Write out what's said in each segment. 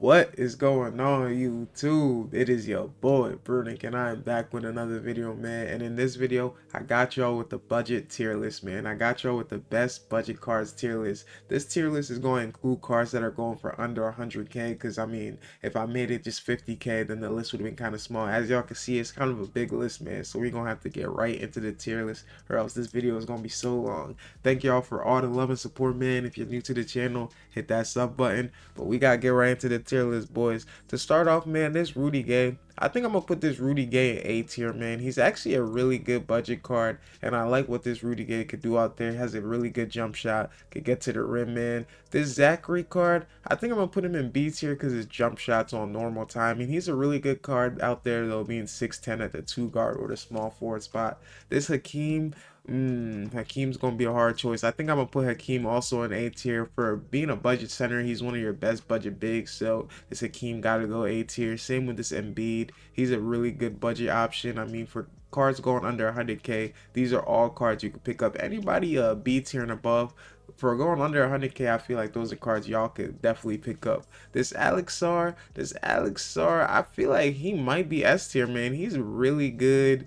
What is going on, YouTube? It is your boy Brunick, and I am back with another video, man. And in this video, I got y'all with the budget tier list, man. I got y'all with the best budget cards tier list. This tier list is going to include cards that are going for under 100k. Because I mean, if I made it just 50k, then the list would have been kind of small. As y'all can see, it's kind of a big list, man. So we're gonna have to get right into the tier list, or else this video is gonna be so long. Thank y'all for all the love and support, man. If you're new to the channel, hit that sub button. But we gotta get right into the tier list, boys. To start off, man, this Rudy Gay, I think I'm gonna put this Rudy Gay in A tier, man. He's actually a really good budget card, and I like what this Rudy Gay could do out there. He has a really good jump shot, could get to the rim, man. This Zachary card, I think I'm gonna put him in B tier because his jump shot's on normal timing. He's a really good card out there, though, being 6'10 at the 2 guard or the small forward spot. This Hakeem, Hakeem's gonna be a hard choice. I think I'm gonna put Hakeem also in A tier for being a budget center. He's one of your best budget bigs, so this Hakeem gotta go A tier. Same with this Embiid. He's a really good budget option. I mean, for cards going under 100k, these are all cards you can pick up. Anybody B tier and above, for going under 100k, I feel like those are cards y'all could definitely pick up. This Alex Sar, I feel like he might be S tier, man. He's really good,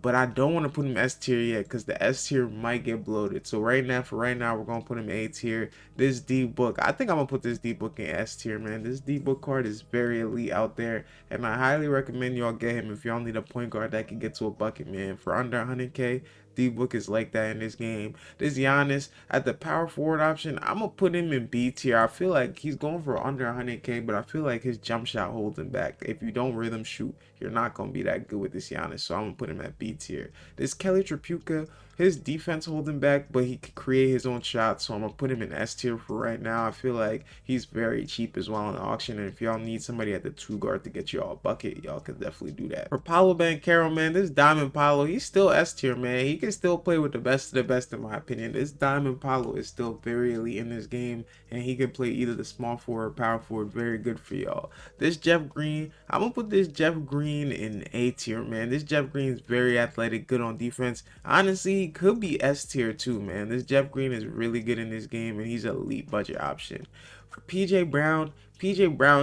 but I don't want to put him S tier yet because the S tier might get bloated. So right now, we're gonna put him A tier. This D book, I think I'm gonna put this D book in S tier, man. This D book card is very elite out there, and I highly recommend y'all get him if y'all need a point guard that can get to a bucket, man. For under 100k, D book is like that in this game. This Giannis at the power forward option, I'm gonna put him in B tier. I feel like he's going for under 100k, but I feel like his jump shot holds him back. If you don't rhythm shoot, you're not gonna be that good with this Giannis. So I'm gonna put him at B tier. This Kelly Tripucka, his defense holds him back, but he can create his own shots. So I'm gonna put him in S tier for right now. I feel like he's very cheap as well in the auction. And if y'all need somebody at the 2 guard to get y'all a bucket, y'all can definitely do that. For Paolo Banchero, man, this Diamond Paolo, he's still S tier, man. He can still play with the best of the best, in my opinion. This Diamond Paolo is still very elite in this game, and he can play either the small forward or power forward. Very good for y'all. This Jeff Green, I'm gonna put this Jeff Green in A tier, man. This Jeff Green is very athletic, good on defense. Honestly, he could be S tier too, man. This Jeff Green is really good in this game, and he's an elite budget option. For PJ Brown,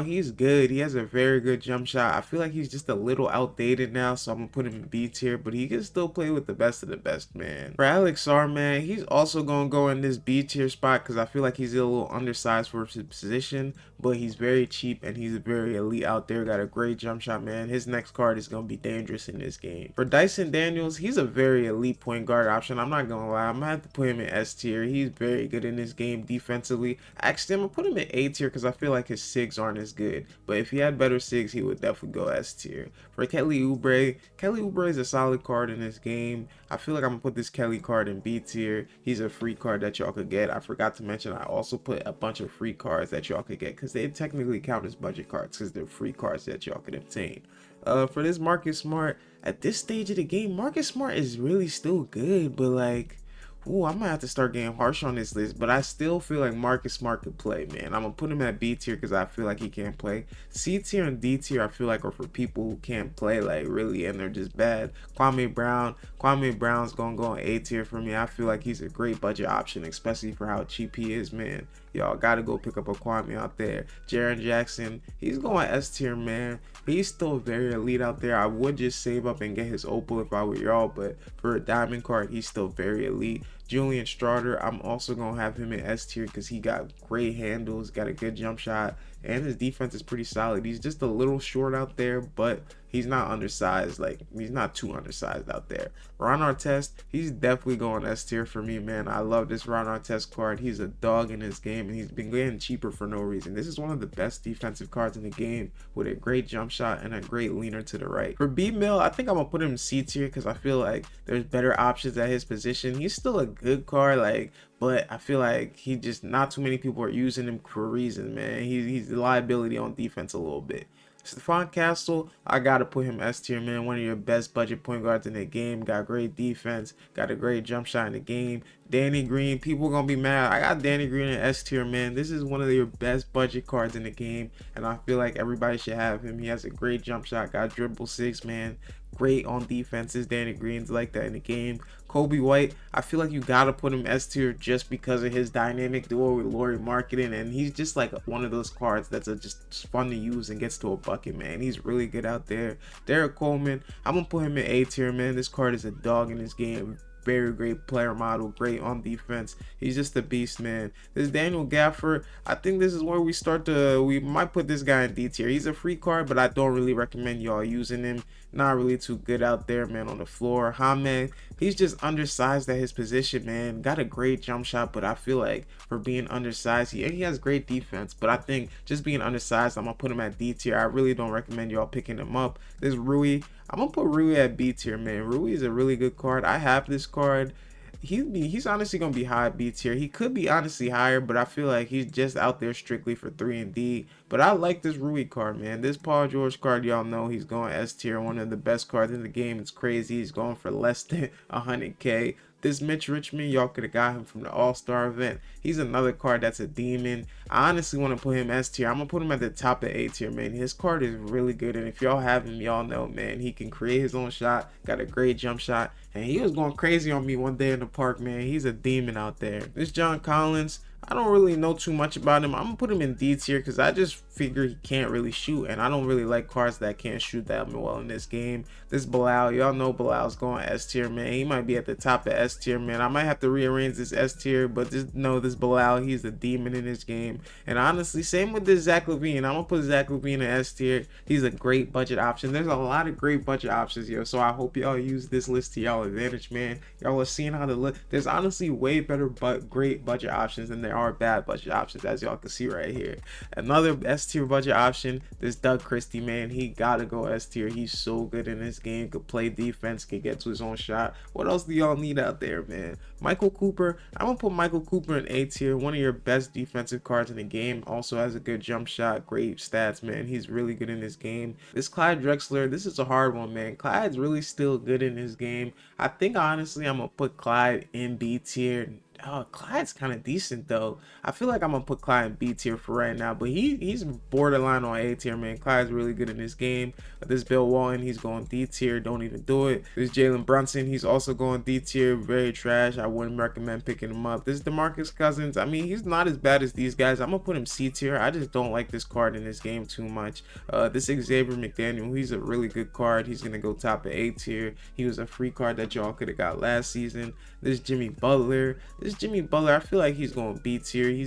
he's good. He has a very good jump shot. I feel like he's just a little outdated now, so I'm gonna put him in B tier, but he can still play with the best of the best, man. For Alex Sar, man, he's also gonna go in this B tier spot because I feel like he's a little undersized for his position, but he's very cheap and he's very elite out there. Got a great jump shot, man. His next card is gonna be dangerous in this game. For Dyson Daniels, he's a very elite point guard option. I'm not gonna lie, I'm gonna have to put him in S tier. He's very good in this game defensively. Actually, I'm gonna put him in A tier because I feel like his SIGs aren't as good, but if he had better SIGs, he would definitely go S tier. For Kelly Oubre is a solid card in this game. I feel like I'm gonna put this Kelly card in B tier. He's a free card that y'all could get. I forgot to mention I also put a bunch of free cards that y'all could get because they technically count as budget cards because they're free cards that y'all could obtain. For this Marcus Smart, at this stage of the game, Marcus Smart is really still good, but like, ooh, I might have to start getting harsh on this list, but I still feel like Marcus Smart could play, man. I'm gonna put him at B tier because I feel like he can't play. C tier and D tier, I feel like are for people who can't play, like really, and they're just bad. Kwame Brown's gonna go in A tier for me. I feel like he's a great budget option, especially for how cheap he is, man. Y'all gotta go pick up a Kwame out there. Jaren Jackson, he's going S tier, man. He's still very elite out there. I would just save up and get his Opal if I were y'all, but for a diamond card, he's still very elite. Julian Strouder, I'm also gonna have him in S tier because he got great handles, got a good jump shot, and his defense is pretty solid. He's just a little short out there, but he's not undersized. Like, he's not too undersized out there. Ron Artest, he's definitely going S tier for me, man. I love this Ron Artest card. He's a dog in this game, and he's been getting cheaper for no reason. This is one of the best defensive cards in the game with a great jump shot and a great leaner to the right. For B Mill, I think I'm gonna put him in C tier because I feel like there's better options at his position. He's still a good card, like, but I feel like he just, not too many people are using him for a reason, man. He's a liability on defense a little bit. Stephon Castle, I gotta put him S tier, man. One of your best budget point guards in the game. Got great defense, got a great jump shot in the game. Danny Green, people gonna be mad. I got Danny Green in S tier, man. This is one of your best budget cards in the game, and I feel like everybody should have him. He has a great jump shot, got dribble six, man. Great on defenses. Danny Green's like that in the game. Kobe White, I feel like you gotta put him S tier just because of his dynamic duo with Lauri Markkanen, and he's just like one of those cards that's just fun to use and gets to a bucket, man. He's really good out there. Derek Coleman, I'm gonna put him in A tier, man. This card is a dog in this game. Very great player model, great on defense. He's just a beast, man. This Daniel Gafford, I think this is where we might put this guy in D tier. He's a free card, but I don't really recommend y'all using him. Not really too good out there, man, on the floor. Hamed, he's just undersized at his position, man. Got a great jump shot, but I feel like for being undersized, he has great defense, but I think just being undersized, I'm gonna put him at D tier. I really don't recommend y'all picking him up. This Rui, I'm gonna put Rui at B tier, man. Rui is a really good card. I have this card. He's honestly gonna be high B tier. He could be honestly higher, but I feel like he's just out there strictly for 3 and D. But I like this Rui card, man. This Paul George card, y'all know he's going S tier. One of the best cards in the game. It's crazy. He's going for less than 100K. This Mitch Richmond, y'all could have got him from the All-Star event. He's another card that's a demon. I honestly want to put him S tier. I'm going to put him at the top of A tier, man. His card is really good, and if y'all have him, y'all know, man, he can create his own shot, got a great jump shot, and he was going crazy on me one day in the park, man. He's a demon out there. This John Collins, I don't really know too much about him. I'm gonna put him in D tier because I just figure he can't really shoot, and I don't really like cards that can't shoot that well in this game. This Bilal, y'all know Bilal's going S tier, man. He might be at the top of S tier, man. I might have to rearrange this S tier, but just know this Bilal, he's a demon in this game. And honestly, same with this Zach LaVine. I'm gonna put Zach LaVine in S tier. He's a great budget option. There's a lot of great budget options here, so I hope y'all use this list to y'all advantage, man. Y'all are seeing how to look. There's honestly way better but great budget options than there are bad budget options, as y'all can see right here. Another S tier budget option, this Doug Christie, man. He gotta go S tier. He's so good in this game. Could play defense, could get to his own shot. What else do y'all need out there, man? Michael Cooper, I'm gonna put Michael Cooper in A tier. One of your best defensive cards in the game. Also has a good jump shot, great stats, man. He's really good in this game. This Clyde Drexler, this is a hard one, man. Clyde's really still good in this game. I think honestly I'm gonna put Clyde in B tier. Oh, Clyde's kind of decent though. I feel like I'm gonna put Clyde in B tier for right now, but he's borderline on A tier, man. Clyde's really good in this game. This Bill Walton, he's going D tier. Don't even do it. This Jalen Brunson, he's also going D tier. Very trash. I wouldn't recommend picking him up. This DeMarcus Cousins, I mean, he's not as bad as these guys. I'm gonna put him C tier. I just don't like this card in this game too much. This Xavier McDaniel, he's a really good card. He's gonna go top of A tier. He was a free card that y'all could have got last season. This Jimmy Butler. This Jimmy Butler, I feel like he's going B tier. He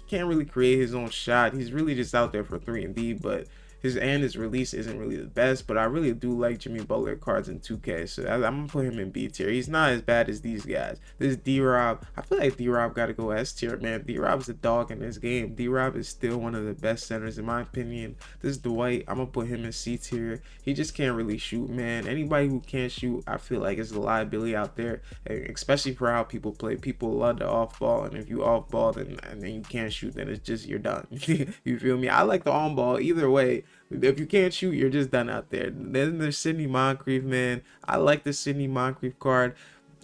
can't really create his own shot. He's really just out there for 3 and D, but his release isn't really the best, but I really do like Jimmy Butler cards in 2K, so I'm gonna put him in B tier. He's not as bad as these guys. This D-Rob, I feel like D-Rob gotta go S tier, man. D-Rob's a dog in this game. D-Rob is still one of the best centers in my opinion. This Dwight, I'm gonna put him in C tier. He just can't really shoot, man. Anybody who can't shoot, I feel like is a liability out there, especially for how people play. People love the off ball, and if you off ball and then you can't shoot, then it's just you're done. You feel me? I like the on ball either way. If you can't shoot, you're just done out there. Then there's Sidney Moncrief, man. I like the Sidney Moncrief card.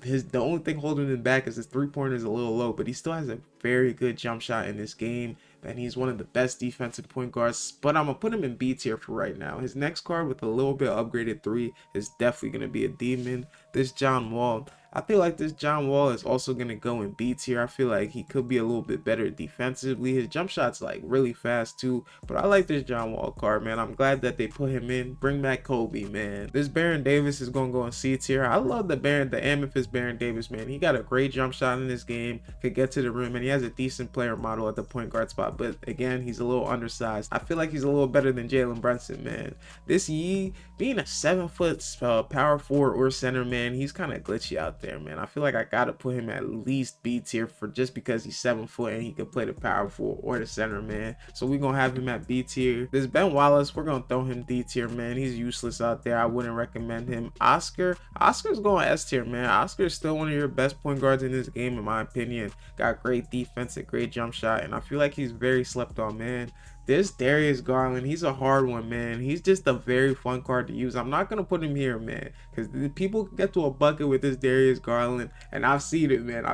The only thing holding him back is his 3-pointer is a little low, but he still has a very good jump shot in this game, and he's one of the best defensive point guards. But I'm gonna put him in B tier for right now. His next card with a little bit upgraded 3 is definitely gonna be a demon. This John Wall, I feel like this John Wall is also going to go in B tier. I feel like he could be a little bit better defensively. His jump shot's like really fast too, but I like this John Wall card, man. I'm glad that they put him in. Bring back Kobe, man. This Baron Davis is going to go in C tier. I love the Amethyst Baron Davis, man. He got a great jump shot in this game, could get to the rim, and he has a decent player model at the point guard spot, but again, he's a little undersized. I feel like he's a little better than Jalen Brunson, man. This Yee, being a 7-foot power forward or center, man, he's kind of glitchy out there, man. I feel like I gotta put him at least B tier for just because he's 7 foot and he can play the power forward or the center, man. So we're gonna have him at B tier. This Ben Wallace, we're gonna throw him D tier, man. He's useless out there. I wouldn't recommend him. Oscar's going S tier, man. Oscar's still one of your best point guards in this game, in my opinion. Got great defense, a great jump shot, and I feel like he's very slept on, man. This Darius Garland, he's a hard one, man. He's just a very fun card to use. I'm not gonna put him here, man, because people get to a bucket with this Darius Garland, and I've seen it, man.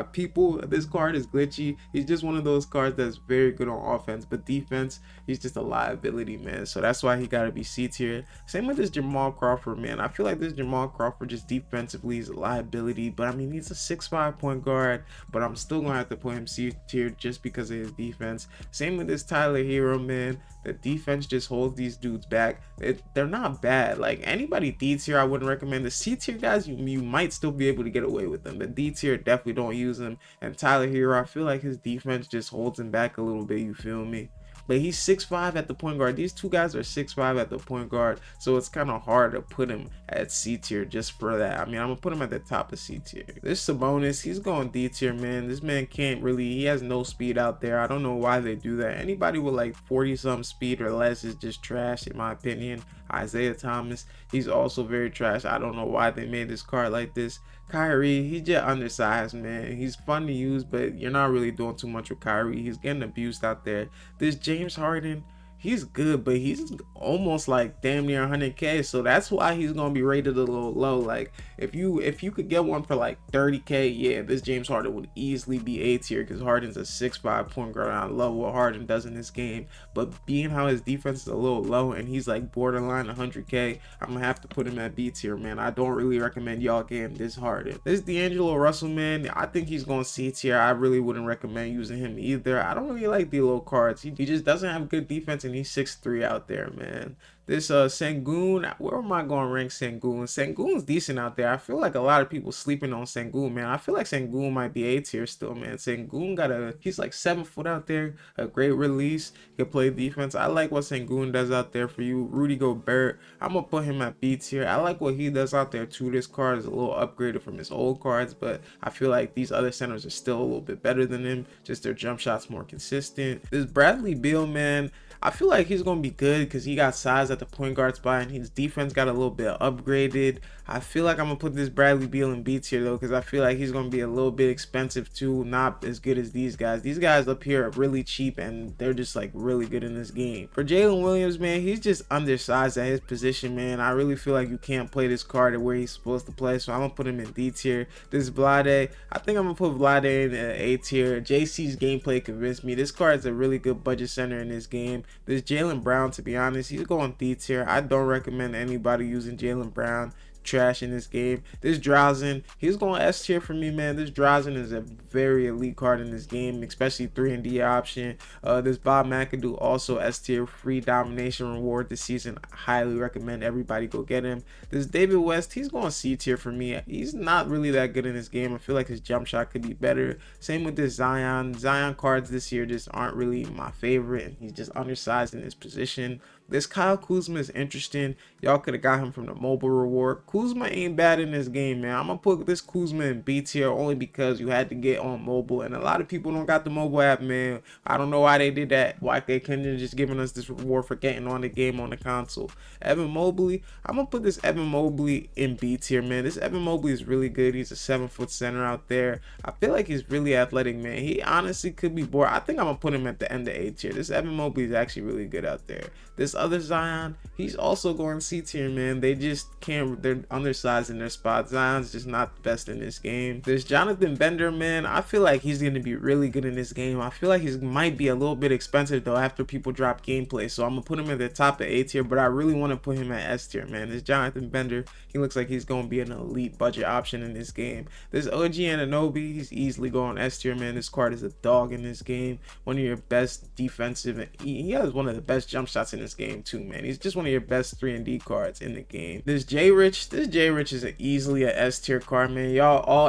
This card is glitchy. He's just one of those cards that's very good on offense, but defense, he's just a liability, man. So that's why he gotta be C tier. Same with this Jamal Crawford, man. I feel like this Jamal Crawford just defensively is a liability, but I mean he's a 6'5" point guard, but I'm still gonna have to put him C tier just because of his defense. Same with this Tyler Hero, man. The defense just holds these dudes back. They're not bad. Like anybody D tier, I wouldn't recommend. The C tier guys, you might still be able to get away with them. The D tier, definitely don't use them. And Tyler Hero, I feel like his defense just holds him back a little bit. You feel me? But he's 6'5" at the point guard. These two guys are 6'5" at the point guard, so it's kind of hard to put him at C tier just for that. I mean, I'm gonna put him at the top of C tier. This Sabonis, he's going D tier, man. This man can't really, he has no speed out there. I don't know why they do that. Anybody with like 40 something speed or less is just trash, in my opinion. Isaiah Thomas, he's also very trash. I don't know why they made this card like this. Kyrie, he's just undersized, man. He's fun to use, but you're not really doing too much with Kyrie. He's getting abused out there. This James Harden, he's good, but he's almost like damn near 100K, so that's why he's gonna be rated a little low. Like if you could get one for like 30K, yeah, this James Harden would easily be A tier because Harden's a 6'5" point guard. I love what Harden does in this game, but being how his defense is a little low and he's like borderline 100K, I'm gonna have to put him at B tier, man. I don't really recommend y'all getting this Harden. This D'Angelo Russell, man, I think he's going C tier. I really wouldn't recommend using him either. I don't really like the low cards. He just doesn't have good defense, and he's 6'3" out there, man. This Sengun, where am I going to rank Sengun? Sengun's decent out there. I feel like a lot of people sleeping on Sengun, man. I feel like Sengun might be A tier still, man. Sengun he's like 7 foot out there, a great release, can play defense. I like what Sengun does out there for you. Rudy Gobert, I'm gonna put him at B tier. I like what he does out there too. This card is a little upgraded from his old cards, but I feel like these other centers are still a little bit better than him. Just their jump shots more consistent. This Bradley Beal, man, I feel like he's going to be good because he got size at the point guard spot and his defense got a little bit upgraded. I feel like I'm going to put this Bradley Beal in B tier though, because I feel like he's going to be a little bit expensive too. Not as good as these guys. These guys up here are really cheap and they're just like really good in this game. For Jalen Williams, man, he's just undersized at his position, man. I really feel like you can't play this card where he's supposed to play, so I'm going to put him in D tier. This Vlade, I think I'm going to put Vlade in A tier. JC's gameplay convinced me. This card is a really good budget center in this game. This Jaylen Brown, to be honest, he's going D tier. I don't recommend anybody using Jaylen Brown. Trash in this game. This Drazen, he's going S tier for me, man. This Drazen is a very elite card in this game, especially 3-and-D option. This Bob McAdoo, also S tier, free domination reward this season. I highly recommend everybody go get him. This David West, he's going C tier for me. He's not really that good in this game. I feel like his jump shot could be better. Same with this Zion. Zion cards this year just aren't really my favorite, and he's just undersized in his position. This Kyle Kuzma is interesting. Y'all could have got him from the mobile reward. Kuzma ain't bad in this game, man. I'm gonna put this Kuzma in B tier only because you had to get on mobile, and a lot of people don't got the mobile app, man. I don't know why they did that. Why they couldn't have just given us this reward for getting on the game on the console. Evan Mobley, I'm gonna put this Evan Mobley in B tier, man. This Evan Mobley is really good. He's a 7-foot center out there. I feel like he's really athletic, man. He honestly could be bored. I think I'm gonna put him at the end of A tier. This Evan Mobley is actually really good out there. This other Zion, he's also going C tier, man. They just can't, they're undersized in their spot. Zion's just not the best in this game. This Jonathan Bender, man, I feel like he's going to be really good in this game. I feel like he might be a little bit expensive though after people drop gameplay, so I'm gonna put him at the top of A tier, but I really want to put him at S tier, man. This Jonathan Bender, he looks like he's going to be an elite budget option in this game. This OG Anunoby, he's easily going S tier, man. This card is a dog in this game. One of your best defensive, and he has one of the best jump shots in this game too, man. He's just one of your best 3-and-D cards in the game. This J Rich is easily a S tier card, man.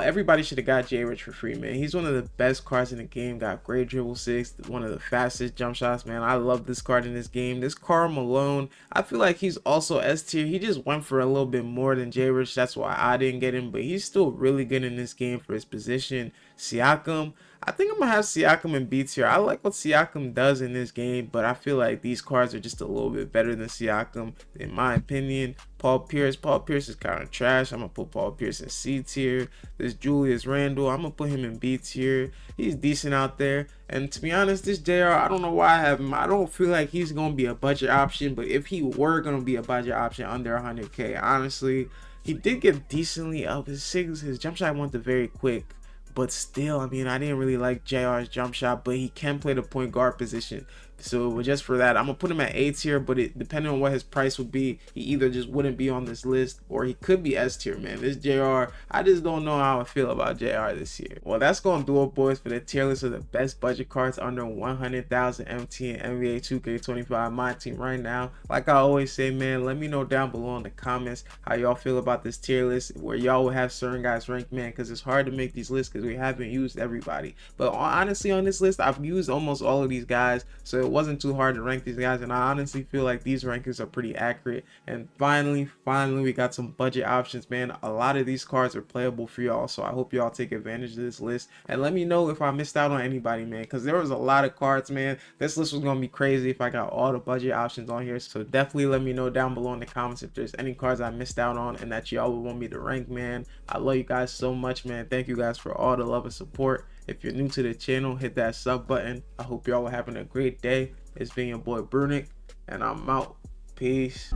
Everybody should have got J Rich for free, man. He's one of the best cards in the game. Got great dribble 6, one of the fastest jump shots, man. I love this card in this game. This Karl Malone, I feel like he's also S tier. He just went for a little bit more than J Rich. That's why I didn't get him, but he's still really good in this game for his position. Siakam, I think I'm gonna have Siakam in B tier. I like what Siakam does in this game, but I feel like these cards are just a little bit better than Siakam, in my opinion. Paul Pierce is kind of trash. I'm gonna put Paul Pierce in C tier. This Julius Randle, I'm gonna put him in B tier. He's decent out there. And to be honest, this JR, I don't know why I have him. I don't feel like he's gonna be a budget option, but if he were gonna be a budget option under 100K, honestly, he did get decently up. His jump shot went to very quick. But still, I mean, I didn't really like JR's jump shot, but he can play the point guard position. So just for that, I'm gonna put him at A tier, but depending on what his price would be, he either just wouldn't be on this list or he could be S tier, man. This JR, I just don't know how I feel about JR this year. Well, that's gonna do it, boys, for the tier list of the best budget cards under 100,000 MT and NBA 2K25 my team right now. Like I always say, man, let me know down below in the comments how y'all feel about this tier list, where y'all will have certain guys ranked, man, because it's hard to make these lists because we haven't used everybody. But honestly, on this list, I've used almost all of these guys, so it wasn't too hard to rank these guys, and I honestly feel like these rankings are pretty accurate. And finally we got some budget options, man. A lot of these cards are playable for y'all, so I hope y'all take advantage of this list, and let me know if I missed out on anybody, man, because there was a lot of cards, man. This list was gonna be crazy if I got all the budget options on here. So definitely let me know down below in the comments if there's any cards I missed out on and that y'all would want me to rank, man. I love you guys so much, man. Thank you guys for all the love and support. If you're new to the channel, hit that sub button. I hope y'all are having a great day. It's been your boy Brunick, and I'm out. Peace.